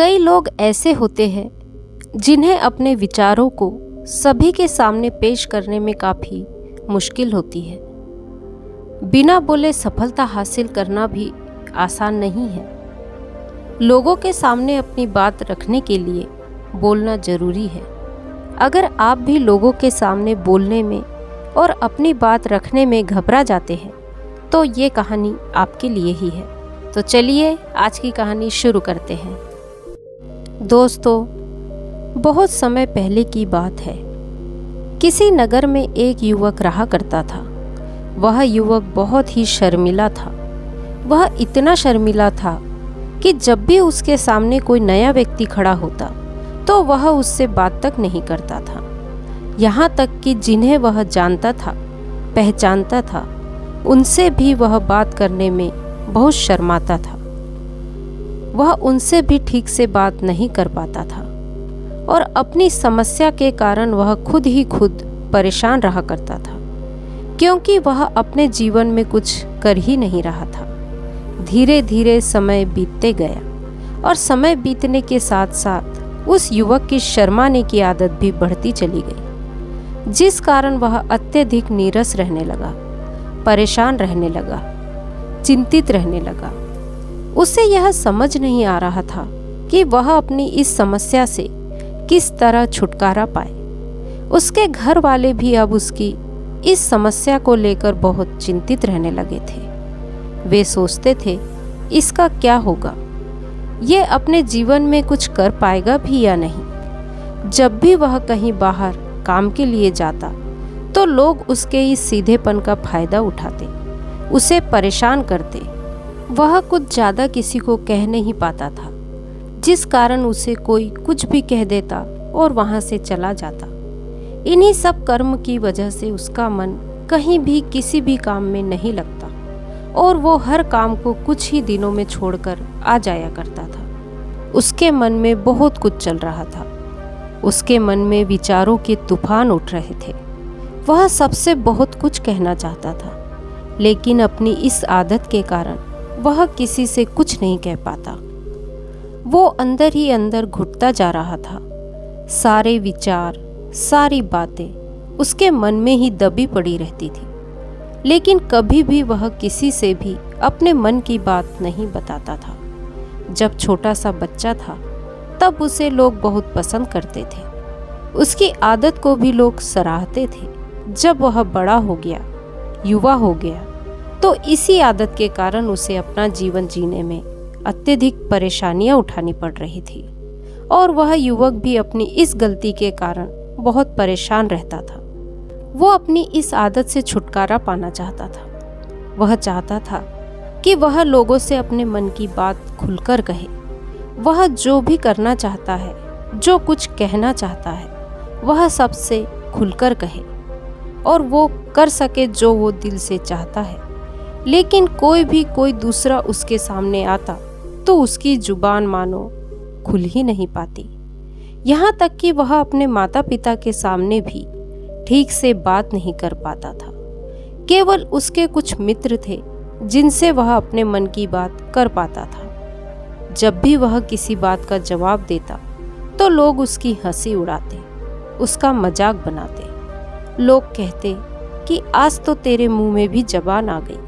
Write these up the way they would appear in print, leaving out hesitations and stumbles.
कई लोग ऐसे होते हैं जिन्हें अपने विचारों को सभी के सामने पेश करने में काफ़ी मुश्किल होती है। बिना बोले सफलता हासिल करना भी आसान नहीं है। लोगों के सामने अपनी बात रखने के लिए बोलना ज़रूरी है। अगर आप भी लोगों के सामने बोलने में और अपनी बात रखने में घबरा जाते हैं तो ये कहानी आपके लिए ही है। तो चलिए आज की कहानी शुरू करते हैं। दोस्तों, बहुत समय पहले की बात है। किसी नगर में एक युवक रहा करता था। वह युवक बहुत ही शर्मीला था। वह इतना शर्मीला था कि जब भी उसके सामने कोई नया व्यक्ति खड़ा होता तो वह उससे बात तक नहीं करता था। यहाँ तक कि जिन्हें वह जानता था, पहचानता था, उनसे भी वह बात करने में बहुत शर्माता था। वह उनसे भी ठीक से बात नहीं कर पाता था और अपनी समस्या के कारण वह खुद ही खुद परेशान रहा करता था, क्योंकि वह अपने जीवन में कुछ कर ही नहीं रहा था। धीरे धीरे समय बीतते गया और समय बीतने के साथ साथ उस युवक की शर्माने की आदत भी बढ़ती चली गई, जिस कारण वह अत्यधिक नीरस रहने लगा, परेशान रहने लगा, चिंतित रहने लगा। उसे यह समझ नहीं आ रहा था कि वह अपनी इस समस्या से किस तरह छुटकारा पाए। उसके घर वाले भी अब उसकी इस समस्या को लेकर बहुत चिंतित रहने लगे थे। वे सोचते थे, इसका क्या होगा, ये अपने जीवन में कुछ कर पाएगा भी या नहीं। जब भी वह कहीं बाहर काम के लिए जाता तो लोग उसके इस सीधेपन का फायदा उठाते, उसे परेशान करते। वह कुछ ज़्यादा किसी को कह नहीं पाता था, जिस कारण उसे कोई कुछ भी कह देता और वहाँ से चला जाता। इन्हीं सब कर्म की वजह से उसका मन कहीं भी किसी भी काम में नहीं लगता और वो हर काम को कुछ ही दिनों में छोड़कर आ जाया करता था। उसके मन में बहुत कुछ चल रहा था। उसके मन में विचारों के तूफान उठ रहे थे। वह सबसे बहुत कुछ कहना चाहता था, लेकिन अपनी इस आदत के कारण वह किसी से कुछ नहीं कह पाता। वो अंदर ही अंदर घुटता जा रहा था। सारे विचार, सारी बातें उसके मन में ही दबी पड़ी रहती थी, लेकिन कभी भी वह किसी से भी अपने मन की बात नहीं बताता था। जब छोटा सा बच्चा था तब उसे लोग बहुत पसंद करते थे। उसकी आदत को भी लोग सराहते थे। जब वह बड़ा हो गया, युवा हो गया, तो इसी आदत के कारण उसे अपना जीवन जीने में अत्यधिक परेशानियां उठानी पड़ रही थी और वह युवक भी अपनी इस गलती के कारण बहुत परेशान रहता था। वो अपनी इस आदत से छुटकारा पाना चाहता था। वह चाहता था कि वह लोगों से अपने मन की बात खुलकर कहे। वह जो भी करना चाहता है, जो कुछ कहना चाहता है, वह सबसे खुलकर कहे और वो कर सके जो वो दिल से चाहता है। लेकिन कोई दूसरा उसके सामने आता तो उसकी जुबान मानो खुल ही नहीं पाती। यहाँ तक कि वह अपने माता पिता के सामने भी ठीक से बात नहीं कर पाता था। केवल उसके कुछ मित्र थे जिनसे वह अपने मन की बात कर पाता था। जब भी वह किसी बात का जवाब देता तो लोग उसकी हंसी उड़ाते, उसका मजाक बनाते। लोग कहते कि आज तो तेरे मुंह में भी जबान आ गई।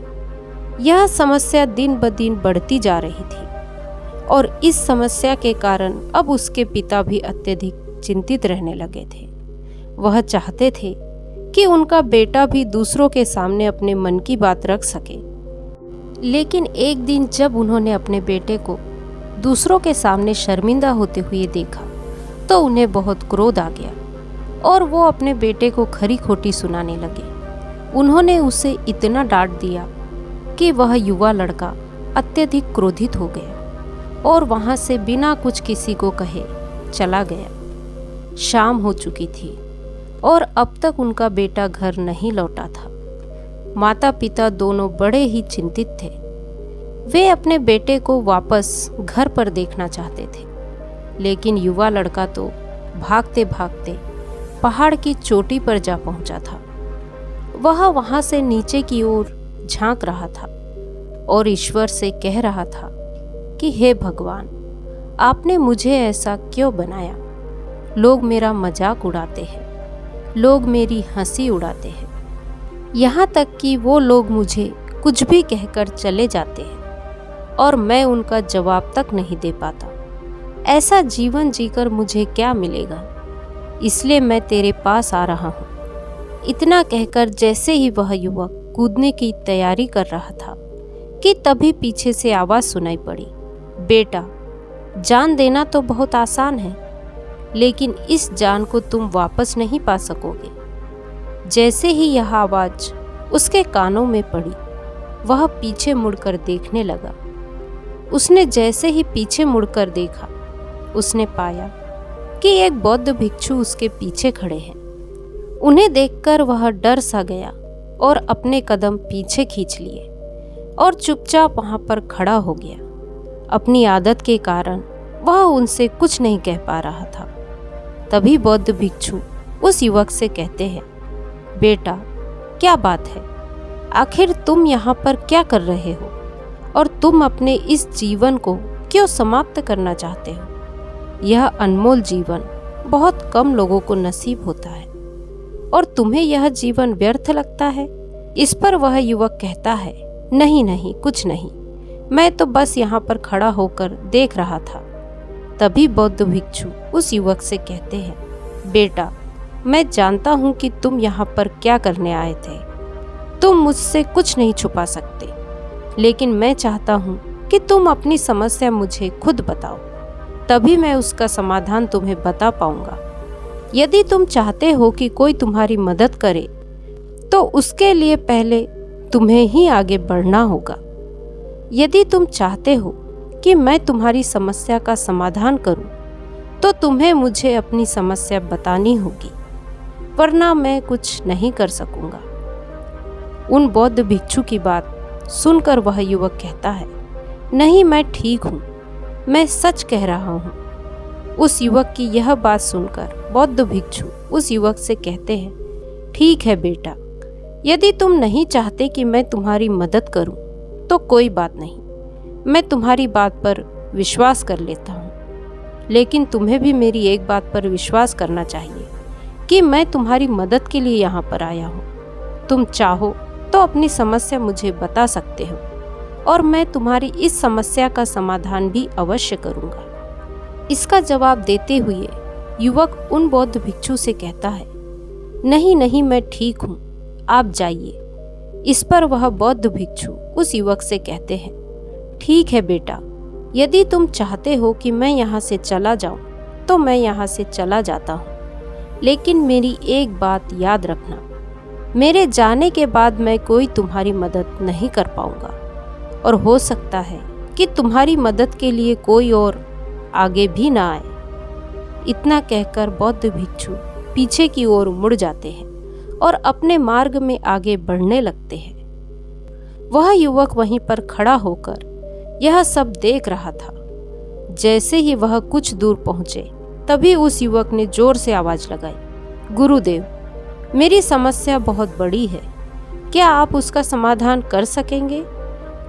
यह समस्या दिन ब दिन बढ़ती जा रही थी और इस समस्या के कारण अब उसके पिता भी अत्यधिक चिंतित रहने लगे थे। वह चाहते थे कि उनका बेटा भी दूसरों के सामने अपने मन की बात रख सके, लेकिन एक दिन जब उन्होंने अपने बेटे को दूसरों के सामने शर्मिंदा होते हुए देखा तो उन्हें बहुत क्रोध आ गया और वो अपने बेटे को खरी खोटी सुनाने लगे। उन्होंने उसे इतना डांट दिया कि वह युवा लड़का अत्यधिक क्रोधित हो गया और वहाँ से बिना कुछ किसी को कहे चला गया। शाम हो चुकी थी और अब तक उनका बेटा घर नहीं लौटा था। माता पिता दोनों बड़े ही चिंतित थे। वे अपने बेटे को वापस घर पर देखना चाहते थे, लेकिन युवा लड़का तो भागते भागते पहाड़ की चोटी पर जा पहुंचा था। वह वहां से नीचे की ओर झांक रहा था और ईश्वर से कह रहा था कि हे भगवान, आपने मुझे ऐसा क्यों बनाया? लोग मेरा मजाक उड़ाते हैं, लोग मेरी हंसी उड़ाते हैं, यहाँ तक कि वो लोग मुझे कुछ भी कहकर चले जाते हैं और मैं उनका जवाब तक नहीं दे पाता। ऐसा जीवन जीकर मुझे क्या मिलेगा? इसलिए मैं तेरे पास आ रहा हूँ। इतना कहकर जैसे ही वह युवक कूदने की तैयारी कर रहा था कि तभी पीछे से आवाज़ सुनाई पड़ी, बेटा, जान देना तो बहुत आसान है, लेकिन इस जान को तुम वापस नहीं पा सकोगे। जैसे ही यह आवाज़ उसके कानों में पड़ी, वह पीछे मुड़कर देखने लगा। उसने जैसे ही पीछे मुड़कर देखा, उसने पाया कि एक बौद्ध भिक्षु उसके पीछे खड़े हैं। उन्हें देखकर वह डर सा गया और अपने कदम पीछे खींच लिए और चुपचाप वहाँ पर खड़ा हो गया। अपनी आदत के कारण वह उनसे कुछ नहीं कह पा रहा था। तभी बौद्ध भिक्षु उस युवक से कहते हैं, बेटा, क्या बात है? आखिर तुम यहाँ पर क्या कर रहे हो और तुम अपने इस जीवन को क्यों समाप्त करना चाहते हो? यह अनमोल जीवन बहुत कम लोगों को नसीब होता है और तुम्हें यह जीवन व्यर्थ लगता है। इस पर वह युवक कहता है, नहीं नहीं, कुछ नहीं, मैं तो बस यहाँ पर खड़ा होकर देख रहा था। तभी बौद्ध भिक्षु उस युवक से कहते हैं, बेटा, मैं जानता हूँ कि तुम यहाँ पर क्या करने आए थे। तुम मुझसे कुछ नहीं छुपा सकते, लेकिन मैं चाहता हूँ कि तुम अपनी समस्या मुझे खुद बताओ, तभी मैं उसका समाधान तुम्हें बता पाऊंगा। यदि तुम चाहते हो कि कोई तुम्हारी मदद करे, तो उसके लिए पहले तुम्हें ही आगे बढ़ना होगा। यदि तुम चाहते हो कि मैं तुम्हारी समस्या का समाधान करूं, तो तुम्हें मुझे अपनी समस्या बतानी होगी, वरना मैं कुछ नहीं कर सकूंगा। उन बौद्ध भिक्षु की बात सुनकर वह युवक कहता है, नहीं, मैं ठीक हूँ, मैं सच कह रहा हूँ। उस युवक की यह बात सुनकर बौद्ध भिक्षु उस युवक से कहते हैं, ठीक है बेटा, यदि तुम नहीं चाहते कि मैं तुम्हारी मदद करूं, तो कोई बात नहीं, मैं तुम्हारी बात पर विश्वास कर लेता हूं। लेकिन तुम्हें भी मेरी एक बात पर विश्वास करना चाहिए कि मैं तुम्हारी मदद के लिए यहाँ पर आया हूँ। तुम चाहो तो अपनी समस्या मुझे बता सकते हो और मैं तुम्हारी इस समस्या का समाधान भी अवश्य करूँगा। इसका जवाब देते हुए युवक उन बौद्ध भिक्षु से कहता है, नहीं नहीं, मैं ठीक हूँ, आप जाइए। इस पर वह बौद्ध भिक्षु उस युवक से कहते हैं, ठीक है बेटा, यदि तुम चाहते हो कि मैं यहाँ से चला जाऊँ, तो मैं यहाँ से चला जाता हूँ। लेकिन मेरी एक बात याद रखना, मेरे जाने के बाद मैं कोई तुम्हारी मदद नहीं कर पाऊँगा और हो सकता है कि तुम्हारी मदद के लिए कोई और आगे भी ना आए। इतना कहकर बौद्ध भिक्षु पीछे की ओर मुड़ जाते हैं और अपने मार्ग में आगे बढ़ने लगते हैं। वह युवक वहीं पर खड़ा होकर यह सब देख रहा था। जैसे ही वह कुछ दूर पहुंचे, तभी उस युवक ने जोर से आवाज लगाई, गुरुदेव, मेरी समस्या बहुत बड़ी है, क्या आप उसका समाधान कर सकेंगे?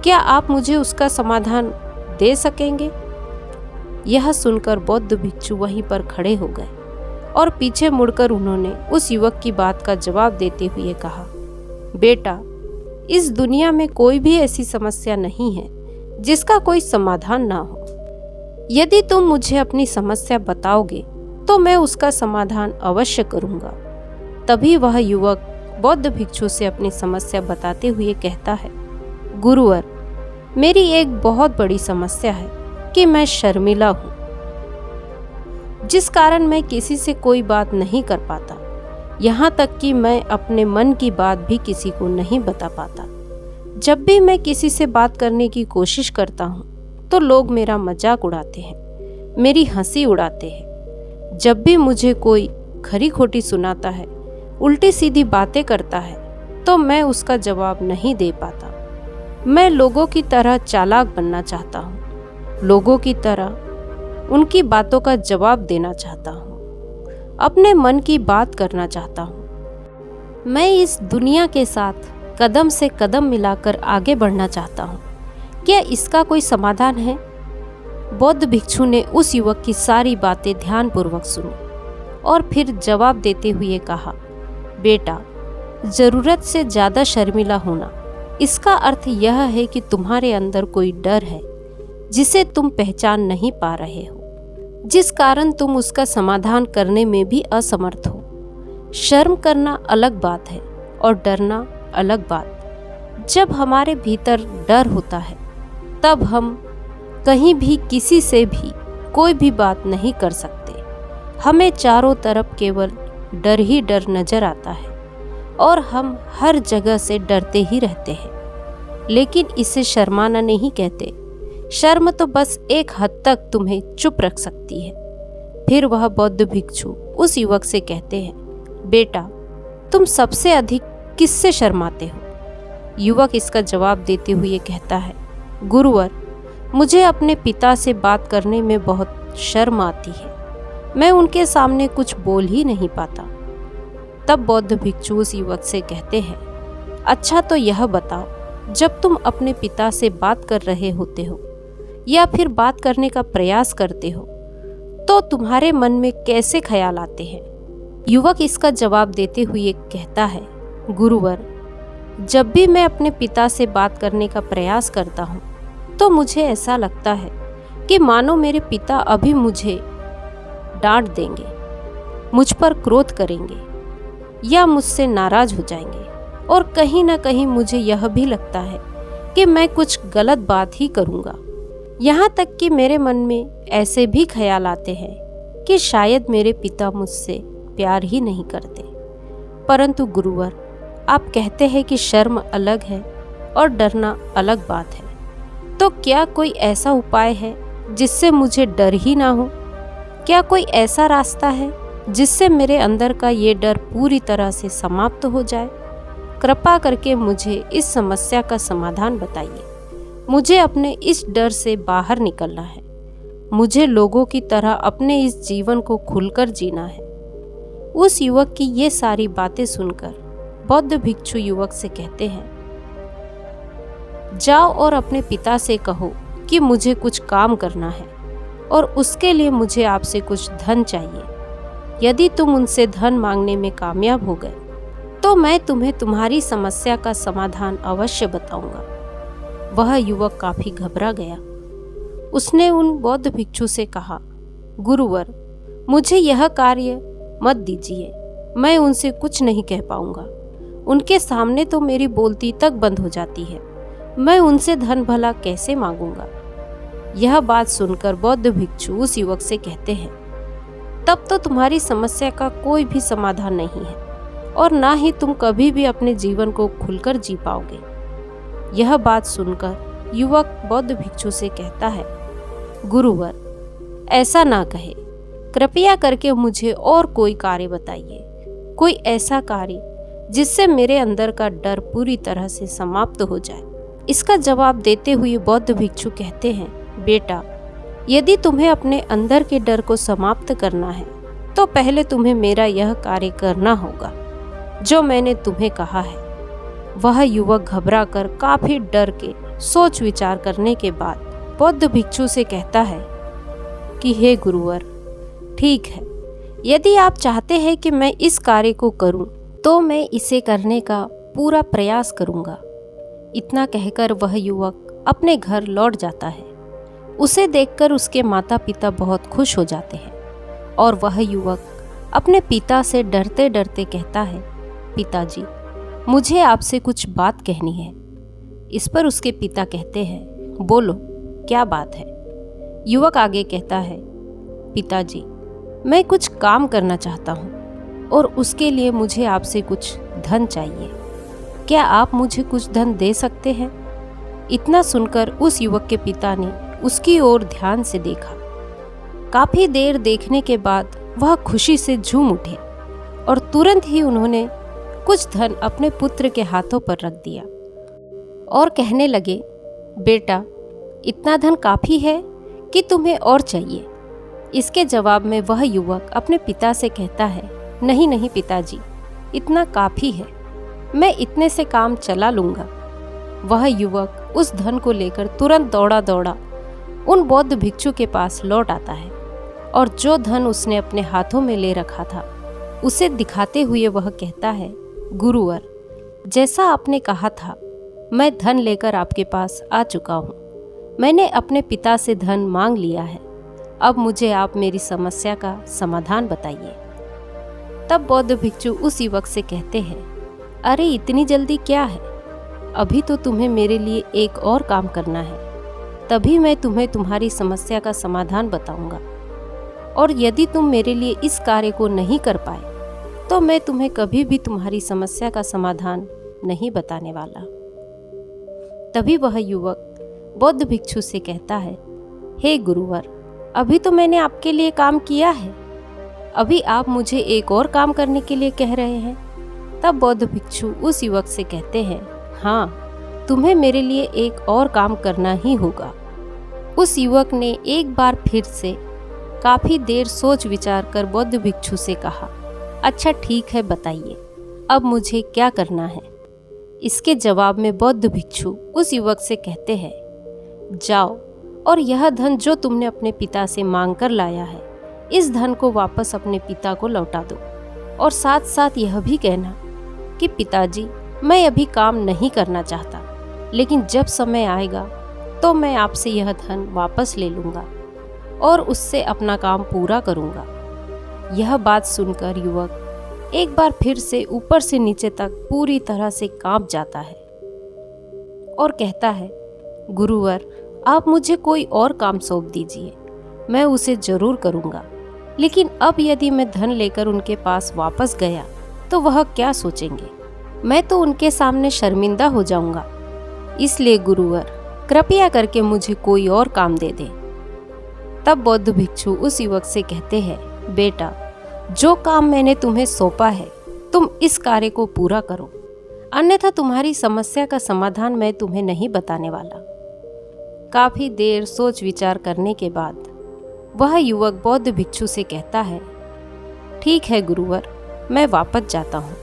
क्या आप मुझे उसका समाधान दे सकेंगे? यह सुनकर बौद्ध भिक्षु वहीं पर खड़े हो गए और पीछे मुड़कर उन्होंने उस युवक की बात का जवाब देते हुए कहा, बेटा, इस दुनिया में कोई भी ऐसी समस्या नहीं है जिसका कोई समाधान ना हो। यदि तुम मुझे अपनी समस्या बताओगे तो मैं उसका समाधान अवश्य करूँगा। तभी वह युवक बौद्ध भिक्षु से अपनी समस्या बताते हुए कहता है, गुरुवर, मेरी एक बहुत बड़ी समस्या है कि मैं शर्मिला हूँ, जिस कारण मैं किसी से कोई बात नहीं कर पाता। यहाँ तक कि मैं अपने मन की बात भी किसी को नहीं बता पाता। जब भी मैं किसी से बात करने की कोशिश करता हूँ तो लोग मेरा मजाक उड़ाते हैं, मेरी हंसी उड़ाते हैं। जब भी मुझे कोई खरी खोटी सुनाता है, उल्टी सीधी बातें करता है, तो मैं उसका जवाब नहीं दे पाता। मैं लोगों की तरह चालाक बनना चाहता हूँ, लोगों की तरह उनकी बातों का जवाब देना चाहता हूँ, अपने मन की बात करना चाहता हूँ। मैं इस दुनिया के साथ कदम से कदम मिलाकर आगे बढ़ना चाहता हूँ। क्या इसका कोई समाधान है? बौद्ध भिक्षु ने उस युवक की सारी बातें ध्यानपूर्वक सुनी और फिर जवाब देते हुए कहा, बेटा, जरूरत से ज्यादा शर्मिला होना, इसका अर्थ यह है कि तुम्हारे अंदर कोई डर है जिसे तुम पहचान नहीं पा रहे हो, जिस कारण तुम उसका समाधान करने में भी असमर्थ हो। शर्म करना अलग बात है और डरना अलग बात। जब हमारे भीतर डर होता है तब हम कहीं भी किसी से भी कोई भी बात नहीं कर सकते। हमें चारों तरफ केवल डर ही डर नजर आता है और हम हर जगह से डरते ही रहते हैं। लेकिन इसे शर्माना नहीं कहते। शर्म तो बस एक हद तक तुम्हें चुप रख सकती है। फिर वह बौद्ध भिक्षु उस युवक से कहते हैं, बेटा, तुम सबसे अधिक किससे शर्माते हो? युवक इसका जवाब देते हुए कहता है, गुरुवर, मुझे अपने पिता से बात करने में बहुत शर्म आती है। मैं उनके सामने कुछ बोल ही नहीं पाता। तब बौद्ध भिक्षु उस युवक से कहते हैं, अच्छा तो यह बताओ, जब तुम अपने पिता से बात कर रहे होते हो या फिर बात करने का प्रयास करते हो तो तुम्हारे मन में कैसे ख्याल आते हैं? युवक इसका जवाब देते हुए कहता है, गुरुवर, जब भी मैं अपने पिता से बात करने का प्रयास करता हूँ तो मुझे ऐसा लगता है कि मानो मेरे पिता अभी मुझे डांट देंगे, मुझ पर क्रोध करेंगे या मुझसे नाराज हो जाएंगे। और कहीं ना कहीं मुझे यह भी लगता है कि मैं कुछ गलत बात ही करूँगा। यहाँ तक कि मेरे मन में ऐसे भी ख्याल आते हैं कि शायद मेरे पिता मुझसे प्यार ही नहीं करते। परंतु गुरुवर, आप कहते हैं कि शर्म अलग है और डरना अलग बात है, तो क्या कोई ऐसा उपाय है जिससे मुझे डर ही ना हो? क्या कोई ऐसा रास्ता है जिससे मेरे अंदर का ये डर पूरी तरह से समाप्त हो जाए? कृपा करके मुझे इस समस्या का समाधान बताइए। मुझे अपने इस डर से बाहर निकलना है। मुझे लोगों की तरह अपने इस जीवन को खुलकर जीना है। उस युवक की ये सारी बातें सुनकर बौद्ध भिक्षु युवक से कहते हैं, जाओ और अपने पिता से कहो कि मुझे कुछ काम करना है और उसके लिए मुझे आपसे कुछ धन चाहिए। यदि तुम उनसे धन मांगने में कामयाब हो गए तो मैं तुम्हें तुम्हारी समस्या का समाधान अवश्य बताऊंगा। वह युवक काफी घबरा गया। उसने उन बौद्ध भिक्षु से कहा, गुरुवर, मुझे यह कार्य मत दीजिए। मैं उनसे कुछ नहीं कह पाऊंगा। उनके सामने तो मेरी बोलती तक बंद हो जाती है। मैं उनसे धन भला कैसे मांगूंगा? यह बात सुनकर बौद्ध भिक्षु उस युवक से कहते हैं, तब तो तुम्हारी समस्या का कोई भी समाधान नहीं है और ना ही तुम कभी भी अपने जीवन को खुलकर जी पाओगे। यह बात सुनकर युवक बौद्ध भिक्षु से कहता है, गुरुवर, ऐसा ना कहे। कृपया करके मुझे और कोई कार्य बताइए, कोई ऐसा कार्य जिससे मेरे अंदर का डर पूरी तरह से समाप्त हो जाए। इसका जवाब देते हुए बौद्ध भिक्षु कहते हैं, बेटा, यदि तुम्हें अपने अंदर के डर को समाप्त करना है तो पहले तुम्हें मेरा यह कार्य करना होगा जो मैंने तुम्हें कहा है। वह युवक घबरा कर काफी डर के सोच विचार करने के बाद बौद्ध भिक्षु से कहता है कि हे गुरुवर, ठीक है, यदि आप चाहते हैं कि मैं इस कार्य को करूं तो मैं इसे करने का पूरा प्रयास करूंगा। इतना कहकर वह युवक अपने घर लौट जाता है। उसे देखकर उसके माता पिता बहुत खुश हो जाते हैं और वह युवक अपने पिता से डरते डरते कहता है, पिताजी, मुझे आपसे कुछ बात कहनी है। इस पर उसके पिता कहते हैं, बोलो, क्या बात है? युवक आगे कहता है, पिताजी, मैं कुछ काम करना चाहता हूँ और उसके लिए मुझे आपसे कुछ धन चाहिए। क्या आप मुझे कुछ धन दे सकते हैं? इतना सुनकर उस युवक के पिता ने उसकी ओर ध्यान से देखा। काफी देर देखने के बाद वह खुशी से झूम उठे और तुरंत ही उन्होंने कुछ धन अपने पुत्र के हाथों पर रख दिया और कहने लगे, बेटा, इतना धन काफी है कि तुम्हें और चाहिए? इसके जवाब में वह युवक अपने पिता से कहता है, नहीं नहीं पिताजी, इतना काफी है, मैं इतने से काम चला लूंगा। वह युवक उस धन को लेकर तुरंत दौड़ा दौड़ा उन बौद्ध भिक्षु के पास लौट आता है और जो धन उसने अपने हाथों में ले रखा था उसे दिखाते हुए वह कहता है, गुरुवर, जैसा आपने कहा था मैं धन लेकर आपके पास आ चुका हूँ। मैंने अपने पिता से धन मांग लिया है। अब मुझे आप मेरी समस्या का समाधान बताइए। तब बौद्ध भिक्षु उस युवक से कहते हैं, अरे इतनी जल्दी क्या है, अभी तो तुम्हें मेरे लिए एक और काम करना है, तभी मैं तुम्हें तुम्हारी समस्या का समाधान बताऊंगा। और यदि तुम मेरे लिए इस कार्य को नहीं कर पाए तो मैं तुम्हें कभी भी तुम्हारी समस्या का समाधान नहीं बताने वाला। तभी वह युवक बौद्ध भिक्षु से कहता है, हे गुरुवर, अभी तो मैंने आपके लिए काम किया है, अभी आप मुझे एक और काम करने के लिए कह रहे हैं। तब बौद्ध भिक्षु उस युवक से कहते हैं, हाँ, तुम्हें मेरे लिए एक और काम करना ही होगा। उस युवक ने एक बार फिर से काफी देर सोच विचार कर बौद्ध भिक्षु से कहा, अच्छा ठीक है, बताइए अब मुझे क्या करना है। इसके जवाब में बौद्ध भिक्षु उस युवक से कहते हैं, जाओ और यह धन जो तुमने अपने पिता से मांग कर लाया है, इस धन को वापस अपने पिता को लौटा दो और साथ साथ यह भी कहना कि पिताजी, मैं अभी काम नहीं करना चाहता, लेकिन जब समय आएगा तो मैं आपसे यह धन वापस ले लूँगा और उससे अपना काम पूरा करूँगा। यह बात सुनकर युवक एक बार फिर से ऊपर से नीचे तक पूरी तरह से कांप जाता है और कहता है, गुरुवर, आप मुझे कोई और काम सौंप दीजिए, मैं उसे जरूर करूँगा। लेकिन अब यदि मैं धन लेकर उनके पास वापस गया तो वह क्या सोचेंगे? मैं तो उनके सामने शर्मिंदा हो जाऊंगा। इसलिए गुरुवर, कृपया करके मुझे कोई और काम दे दें। तब बौद्ध भिक्षु उस युवक से कहते हैं, बेटा, जो काम मैंने तुम्हें सौंपा है तुम इस कार्य को पूरा करो, अन्यथा तुम्हारी समस्या का समाधान मैं तुम्हें नहीं बताने वाला। काफी देर सोच विचार करने के बाद वह युवक बौद्ध भिक्षु से कहता है, ठीक है गुरुवर, मैं वापस जाता हूँ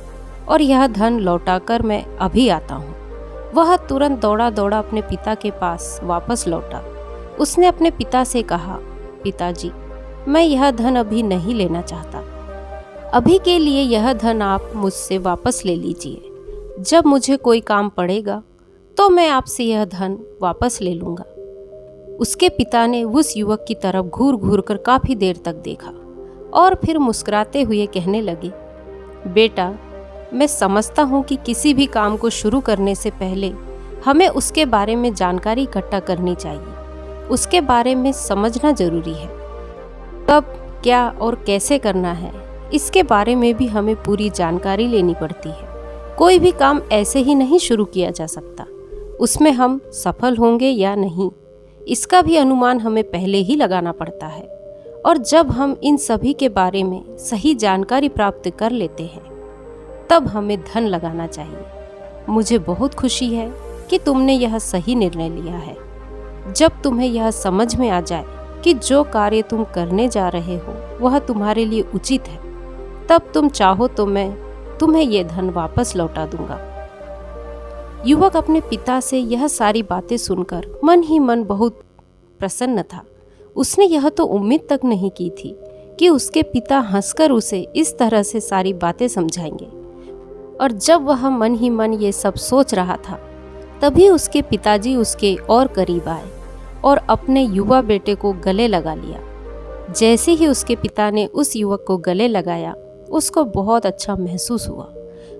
और यह धन लौटाकर मैं अभी आता हूँ। वह तुरंत दौड़ा दौड़ा अपने पिता के पास वापस लौटा। उसने अपने पिता से कहा, पिताजी, मैं यह धन अभी नहीं लेना चाहता, अभी के लिए यह धन आप मुझसे वापस ले लीजिए। जब मुझे कोई काम पड़ेगा तो मैं आपसे यह धन वापस ले लूँगा। उसके पिता ने उस युवक की तरफ घूर घूर कर काफ़ी देर तक देखा और फिर मुस्कुराते हुए कहने लगे, बेटा, मैं समझता हूँ कि किसी भी काम को शुरू करने से पहले हमें उसके बारे में जानकारी इकट्ठा करनी चाहिए, उसके बारे में समझना जरूरी है। कब, क्या और कैसे करना है, इसके बारे में भी हमें पूरी जानकारी लेनी पड़ती है। कोई भी काम ऐसे ही नहीं शुरू किया जा सकता, उसमें हम सफल होंगे या नहीं, इसका भी अनुमान हमें पहले ही लगाना पड़ता है। और जब हम इन सभी के बारे में सही जानकारी प्राप्त कर लेते हैं तब हमें धन लगाना चाहिए। मुझे बहुत खुशी है कि तुमने यह सही निर्णय लिया है। जब तुम्हें यह समझ में आ जाए कि जो कार्य तुम करने जा रहे हो वह तुम्हारे लिए उचित है, तब तुम चाहो तो मैं तुम्हें यह धन वापस लौटा दूंगा। युवक अपने पिता से यह सारी बातें सुनकर मन ही मन बहुत प्रसन्न था। उसने यह तो उम्मीद तक नहीं की थी कि उसके पिता हंसकर उसे इस तरह से सारी बातें समझाएंगे। और जब वह मन ही मन ये सब सोच रहा था, तभी उसके पिताजी उसके और करीब आए और अपने युवा बेटे को गले लगा लिया। जैसे ही उसके पिता ने उस युवक को गले लगाया, उसको बहुत अच्छा महसूस हुआ।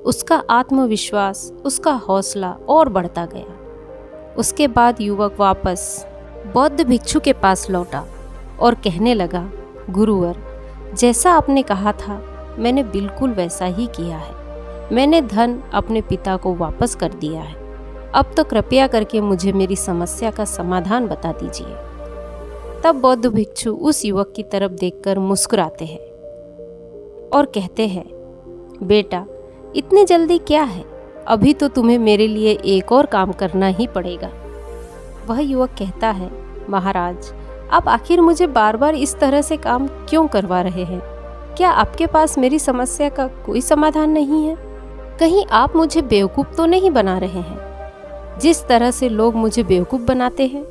उसका आत्मविश्वास, उसका हौसला और बढ़ता गया। उसके बाद युवक वापस बौद्ध भिक्षु के पास लौटा और कहने लगा, गुरुवर, जैसा आपने कहा था मैंने बिल्कुल वैसा ही किया है। मैंने धन अपने पिता को वापस कर दिया है। अब तो कृपया करके मुझे मेरी समस्या का समाधान बता दीजिए। तब बौद्ध भिक्षु उस युवक की तरफ देखकर मुस्कुराते हैं और कहते हैं, बेटा, इतनी जल्दी क्या है, अभी तो तुम्हें मेरे लिए एक और काम करना ही पड़ेगा। वह युवक कहता है, महाराज, आप आखिर मुझे बार बार इस तरह से काम क्यों करवा रहे हैं? क्या आपके पास मेरी समस्या का कोई समाधान नहीं है? कहीं आप मुझे बेवकूफ़ तो नहीं बना रहे हैं, जिस तरह से लोग मुझे बेवकूफ़ बनाते हैं?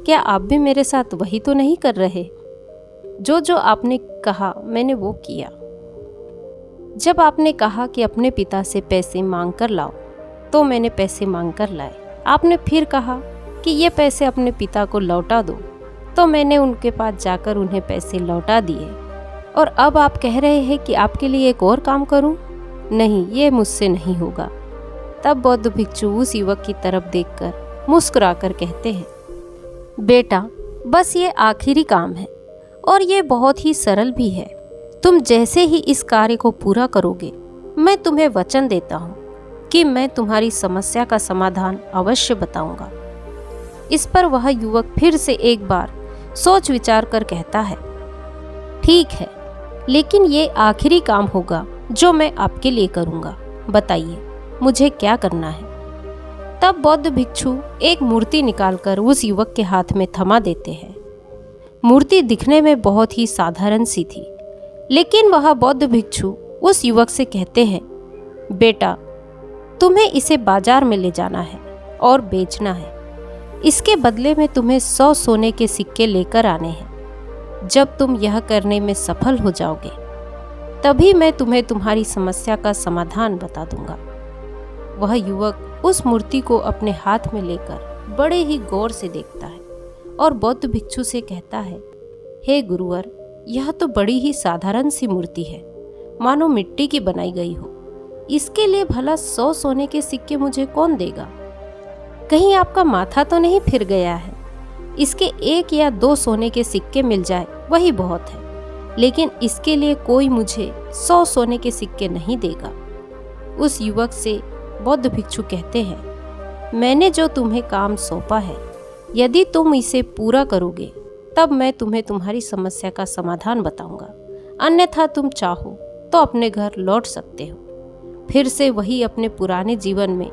क्या आप भी मेरे साथ वही तो नहीं कर रहे? जो जो आपने कहा मैंने वो किया। जब आपने कहा कि अपने पिता से पैसे मांग कर लाओ, तो मैंने पैसे मांग कर लाए। आपने फिर कहा कि ये पैसे अपने पिता को लौटा दो, तो मैंने उनके पास जाकर उन्हें पैसे लौटा दिए। और अब आप कह रहे हैं कि आपके लिए एक और काम करूं? नहीं, ये मुझसे नहीं होगा। तब बौद्ध भिक्षु उस युवक की तरफ देखकर मुस्कुराकर कहते हैं, बेटा, बस ये आखिरी काम है और ये बहुत ही सरल भी है। तुम जैसे ही इस कार्य को पूरा करोगे, मैं तुम्हें वचन देता हूँ कि मैं तुम्हारी समस्या का समाधान अवश्य बताऊंगा। इस पर वह युवक फिर से एक बार सोच विचार कर कहता है, ठीक है, लेकिन ये आखिरी काम होगा जो मैं आपके लिए करूंगा। बताइए, मुझे क्या करना है? तब बौद्ध भिक्षु एक मूर्ति निकालकर उस युवक के हाथ में थमा देते हैं। मूर्ति दिखने में बहुत ही साधारण सी थी, लेकिन वह बौद्ध भिक्षु उस युवक से कहते हैं, बेटा, तुम्हें इसे बाजार में ले जाना है और बेचना है। इसके बदले में तुम्हें 100 सोने के सिक्के लेकर आने हैं। जब तुम यह करने में सफल हो जाओगे, तभी मैं तुम्हें तुम्हारी समस्या का समाधान बता दूंगा। वह युवक उस मूर्ति को अपने हाथ में लेकर बड़े ही गौर से देखता है और बौद्ध भिक्षु से कहता है, हे गुरुवर, यह तो बड़ी ही साधारण सी मूर्ति है, मानो मिट्टी की बनाई गई हो। इसके लिए भला 100 सोने के सिक्के मुझे कौन देगा? कहीं आपका माथा तो नहीं फिर गया है? इसके 1 या 2 सोने के सिक्के मिल जाए वही बहुत है, लेकिन इसके लिए कोई मुझे 100 सोने के सिक्के नहीं देगा। उस युवक से बौद्ध भिक्षु कहते हैं, मैंने जो तुम्हें काम सौंपा है, यदि तुम इसे पूरा करोगे, तब मैं तुम्हें तुम्हारी समस्या का समाधान बताऊंगा। अन्यथा तुम चाहो तो अपने घर लौट सकते हो, फिर से वही अपने पुराने जीवन में,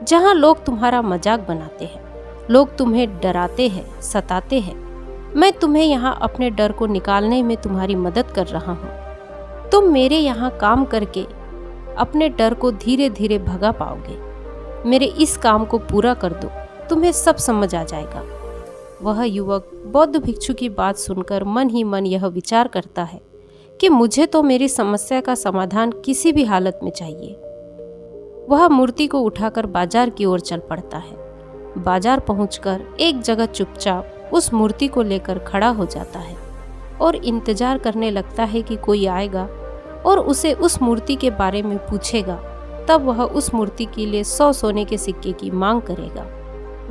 जहां लोग तुम्हारा मजाक बनाते हैं, लोग तुम्हें डराते हैं, सताते हैं। मैं तुम्हें यहाँ अपने डर को निकालने में तुम्हारी मदद कर रहा हूँ। तुम मेरे यहाँ काम करके अपने डर को धीरे धीरे भगा पाओगे। मेरे इस काम को पूरा कर दो, तुम्हें सब समझ आ जाएगा। वह युवक बौद्ध भिक्षु की बात सुनकर मन ही मन यह विचार करता है कि मुझे तो मेरी समस्या का समाधान किसी भी हालत में चाहिए। वह मूर्ति को उठाकर बाजार की ओर चल पड़ता है। बाजार पहुंचकर एक जगह चुपचाप उस मूर्ति को लेकर खड़ा हो जाता है और इंतजार करने लगता है कि कोई आएगा और उसे उस मूर्ति के बारे में पूछेगा। तब वह उस मूर्ति के लिए 100 सोने के सिक्के की मांग करेगा।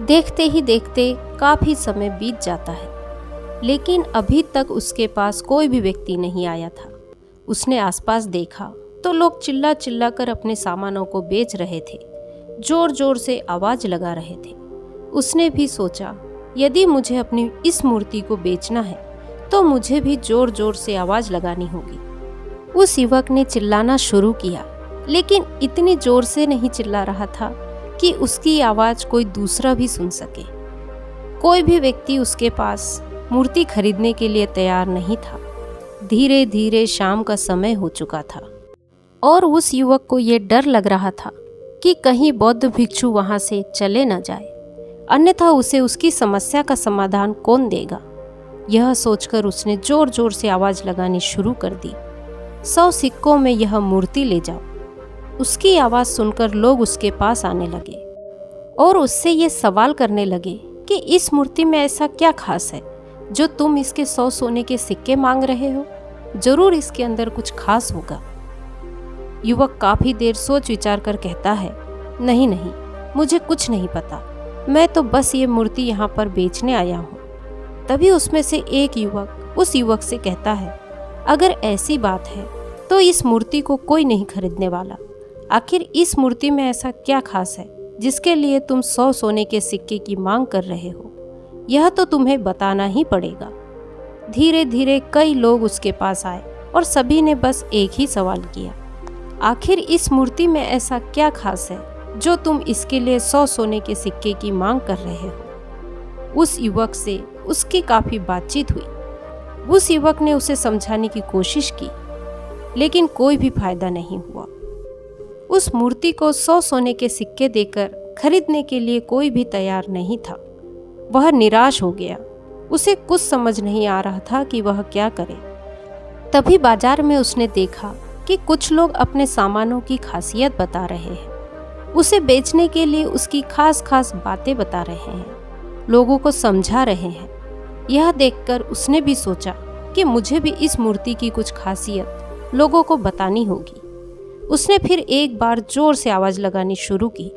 देखते ही देखते काफी समय बीत जाता है, लेकिन अभी तक उसके पास कोई भी व्यक्ति नहीं आया था। उसने आसपास देखा तो लोग चिल्ला चिल्ला कर अपने सामानों को बेच रहे थे, जोर जोर से आवाज लगा रहे थे। उसने भी सोचा, यदि मुझे अपनी इस मूर्ति को बेचना है तो मुझे भी जोर जोर से आवाज लगानी होगी। उस युवक ने चिल्लाना शुरू किया, लेकिन इतनी जोर से नहीं चिल्ला रहा था कि उसकी आवाज कोई दूसरा भी सुन सके। कोई भी व्यक्ति उसके पास मूर्ति खरीदने के लिए तैयार नहीं था। धीरे धीरे शाम का समय हो चुका था और उस युवक को ये डर लग रहा था कि कहीं बौद्ध भिक्षु वहां से चले न जाए, अन्यथा उसे उसकी समस्या का समाधान कौन देगा। यह सोचकर उसने जोर जोर से आवाज लगानी शुरू कर दी, 100 सिक्कों में यह मूर्ति ले जाओ। उसकी आवाज सुनकर लोग उसके पास आने लगे और उससे ये सवाल करने लगे कि इस मूर्ति में ऐसा क्या खास है जो तुम इसके 100 सोने के सिक्के मांग रहे हो? जरूर इसके अंदर कुछ खास होगा। युवक काफी देर सोच विचार कर कहता है, नहीं नहीं, मुझे कुछ नहीं पता, मैं तो बस ये मूर्ति यहाँ पर बेचने आया हूँ। तभी उसमें से एक युवक उस युवक से कहता है, अगर ऐसी बात है तो इस मूर्ति को कोई नहीं खरीदने वाला। आखिर इस मूर्ति में ऐसा क्या खास है जिसके लिए तुम 100 सोने के सिक्के की मांग कर रहे हो? यह तो तुम्हें बताना ही पड़ेगा। धीरे धीरे कई लोग उसके पास आए और सभी ने बस एक ही सवाल किया, आखिर इस मूर्ति में ऐसा क्या खास है जो तुम इसके लिए 100 सोने के सिक्के की मांग कर रहे हो? उस युवक से उसकी काफी बातचीत हुई। उस युवक ने उसे समझाने की कोशिश की, लेकिन कोई भी फायदा नहीं हुआ। उस मूर्ति को 100 सोने के सिक्के देकर खरीदने के लिए कोई भी तैयार नहीं था। वह निराश हो गया। उसे कुछ समझ नहीं आ रहा था कि वह क्या करे। तभी बाजार में उसने देखा कि कुछ लोग अपने सामानों की खासियत बता रहे हैं, उसे बेचने के लिए उसकी खास खास बातें बता रहे हैं, लोगों को समझा रहे हैं। यह देखकर उसने भी सोचा कि मुझे भी इस मूर्ति की कुछ खासियत लोगों को बतानी होगी। उसने फिर एक बार जोर से आवाज लगानी शुरू की,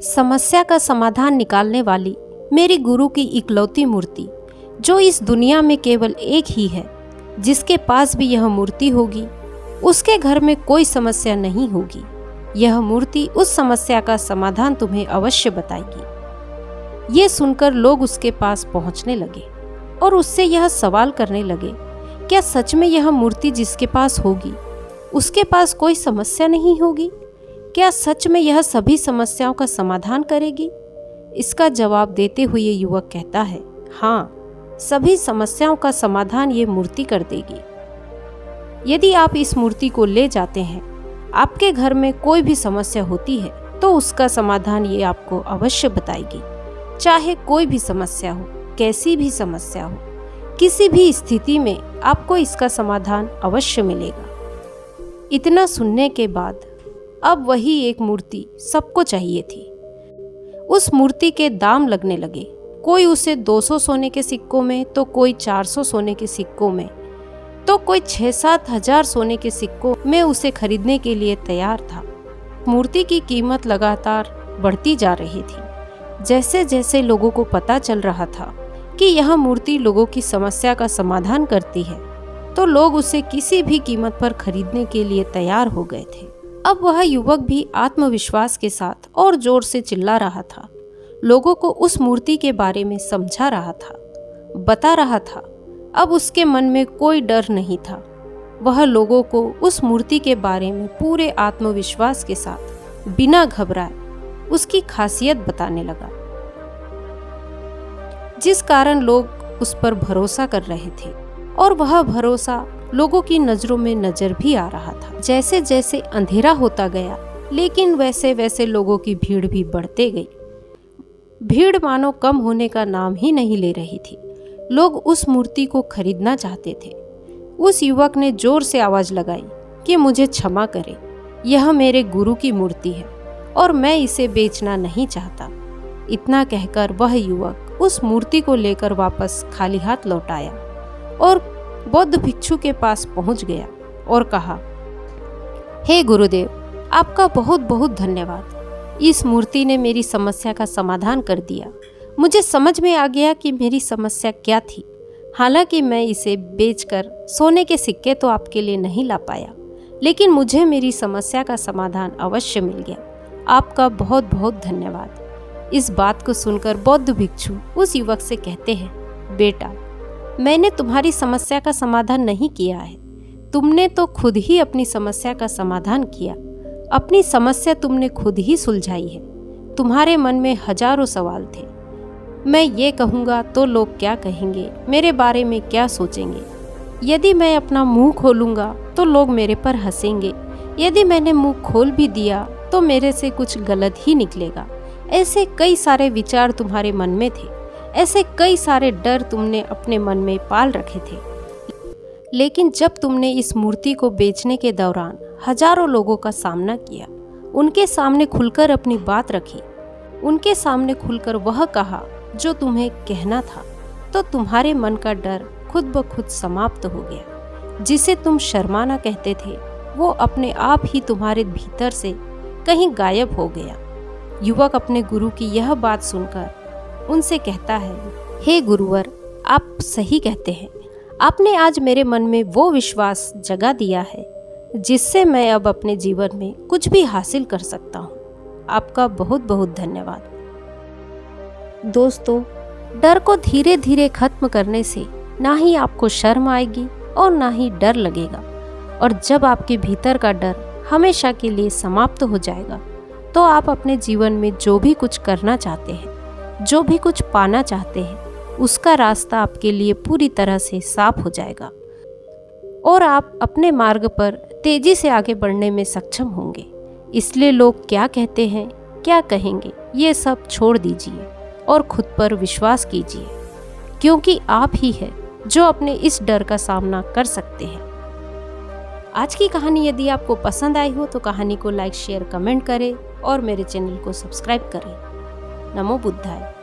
समस्या का समाधान निकालने वाली मेरी गुरु की इकलौती मूर्ति, जो इस दुनिया में केवल एक ही है, जिसके पास भी यह मूर्ति होगी उसके घर में कोई समस्या नहीं होगी। यह मूर्ति उस समस्या का समाधान तुम्हें अवश्य बताएगी। ये सुनकर लोग उसके पास पहुंचने लगे और उससे यह सवाल करने लगे, क्या सच में यह मूर्ति जिसके पास होगी उसके पास कोई समस्या नहीं होगी? क्या सच में यह सभी समस्याओं का समाधान करेगी? इसका जवाब देते हुए युवक कहता है, हाँ, सभी समस्याओं का समाधान ये मूर्ति कर देगी। यदि आप इस मूर्ति को ले जाते हैं, आपके घर में कोई भी समस्या होती है तो उसका समाधान ये आपको अवश्य बताएगी। चाहे कोई भी समस्या हो, कैसी भी समस्या हो, किसी भी स्थिति में आपको इसका समाधान अवश्य मिलेगा। इतना सुनने के बाद अब वही एक मूर्ति सबको चाहिए थी। उस मूर्ति के दाम लगने लगे। कोई उसे 200 सोने के सिक्कों में, तो कोई 400 सोने के सिक्कों में, तो कोई 6-7 हजार सोने के सिक्कों में उसे खरीदने के लिए तैयार था। मूर्ति की कीमत लगातार बढ़ती जा रही थी। जैसे जैसे लोगों को पता चल रहा था कि यह मूर्ति लोगों की समस्या का समाधान करती है, तो लोग उसे किसी भी कीमत पर खरीदने के लिए तैयार हो गए थे। अब वह युवक भी आत्मविश्वास के साथ और जोर से चिल्ला रहा था, लोगों को उस मूर्ति के बारे में समझा रहा था, बता रहा था। अब उसके मन में कोई डर नहीं था। वह लोगों को उस मूर्ति के बारे में पूरे आत्मविश्वास के साथ बिना घबराए उसकी खासियत बताने लगा, जिस कारण लोग उस पर भरोसा कर रहे थे और वह भरोसा लोगों की नजरों में नजर भी आ रहा था। जैसे जैसे अंधेरा होता गया, लेकिन वैसे वैसे लोगों की भीड़ भी बढ़ते गई। भीड़ मानो कम होने का नाम ही नहीं ले रही थी। लोग उस मूर्ति को खरीदना चाहते थे। उस युवक ने जोर से आवाज लगाई कि मुझे क्षमा करें, यह मेरे गुरु की मूर्ति है और मैं इसे बेचना नहीं चाहता। इतना कहकर वह युवक उस मूर्ति को लेकर वापस खाली हाथ लौट आया और बौद्ध भिक्षु के पास पहुंच गया और कहा, हे गुरुदेव, आपका बहुत बहुत धन्यवाद। इस मूर्ति ने मेरी समस्या का समाधान कर दिया। मुझे समझ में आ गया कि मेरी समस्या क्या थी। हालांकि मैं इसे बेचकर सोने के सिक्के तो आपके लिए नहीं ला पाया, लेकिन मुझे मेरी समस्या का समाधान अवश्य मिल गया। आपका बहुत बहुत धन्यवाद। इस बात को सुनकर बौद्ध भिक्षु उस युवक से कहते हैं, बेटा, मैंने तुम्हारी समस्या का समाधान नहीं किया है, तुमने तो खुद ही अपनी समस्या का समाधान किया। अपनी समस्या तुमने खुद ही सुलझाई है। तुम्हारे मन में हजारों सवाल थे। मैं ये कहूँगा तो लोग क्या कहेंगे, मेरे बारे में क्या सोचेंगे। यदि मैं अपना मुंह खोलूँगा तो लोग मेरे पर हंसेंगे। यदि मैंने मुंह खोल भी दिया तो मेरे से कुछ गलत ही निकलेगा। ऐसे कई सारे विचार तुम्हारे मन में थे। ऐसे कई सारे डर तुमने अपने मन में पाल रखे थे। लेकिन जब तुमने इस मूर्ति को बेचने के दौरान हजारों लोगों का सामना किया, उनके सामने खुलकर अपनी बात रखी, उनके सामने खुलकर वह कहा जो तुम्हें कहना था, तो तुम्हारे मन का डर खुद ब खुद समाप्त हो गया। जिसे तुम शर्माना कहते थे, वो अपने आप ही तुम्हारे भीतर से कहीं गायब हो गया। युवक अपने गुरु की यह बात सुनकर उनसे कहता है, हे गुरुवर, आप सही कहते हैं। आपने आज मेरे मन में वो विश्वास जगा दिया है जिससे मैं अब अपने जीवन में कुछ भी हासिल कर सकता हूँ। आपका बहुत बहुत धन्यवाद। दोस्तों, डर को धीरे धीरे खत्म करने से ना ही आपको शर्म आएगी और ना ही डर लगेगा। और जब आपके भीतर का डर हमेशा के लिए समाप्त हो जाएगा, तो आप अपने जीवन में जो भी कुछ करना चाहते हैं, जो भी कुछ पाना चाहते हैं, उसका रास्ता आपके लिए पूरी तरह से साफ हो जाएगा और आप अपने मार्ग पर तेजी से आगे बढ़ने में सक्षम होंगे। इसलिए लोग क्या कहते हैं, क्या कहेंगे, ये सब छोड़ दीजिए। और खुद पर विश्वास कीजिए, क्योंकि आप ही है जो अपने इस डर का सामना कर सकते हैं। आज की कहानी यदि आपको पसंद आई हो तो कहानी को लाइक, शेयर, कमेंट करें और मेरे चैनल को सब्सक्राइब करें। नमो बुद्धाय।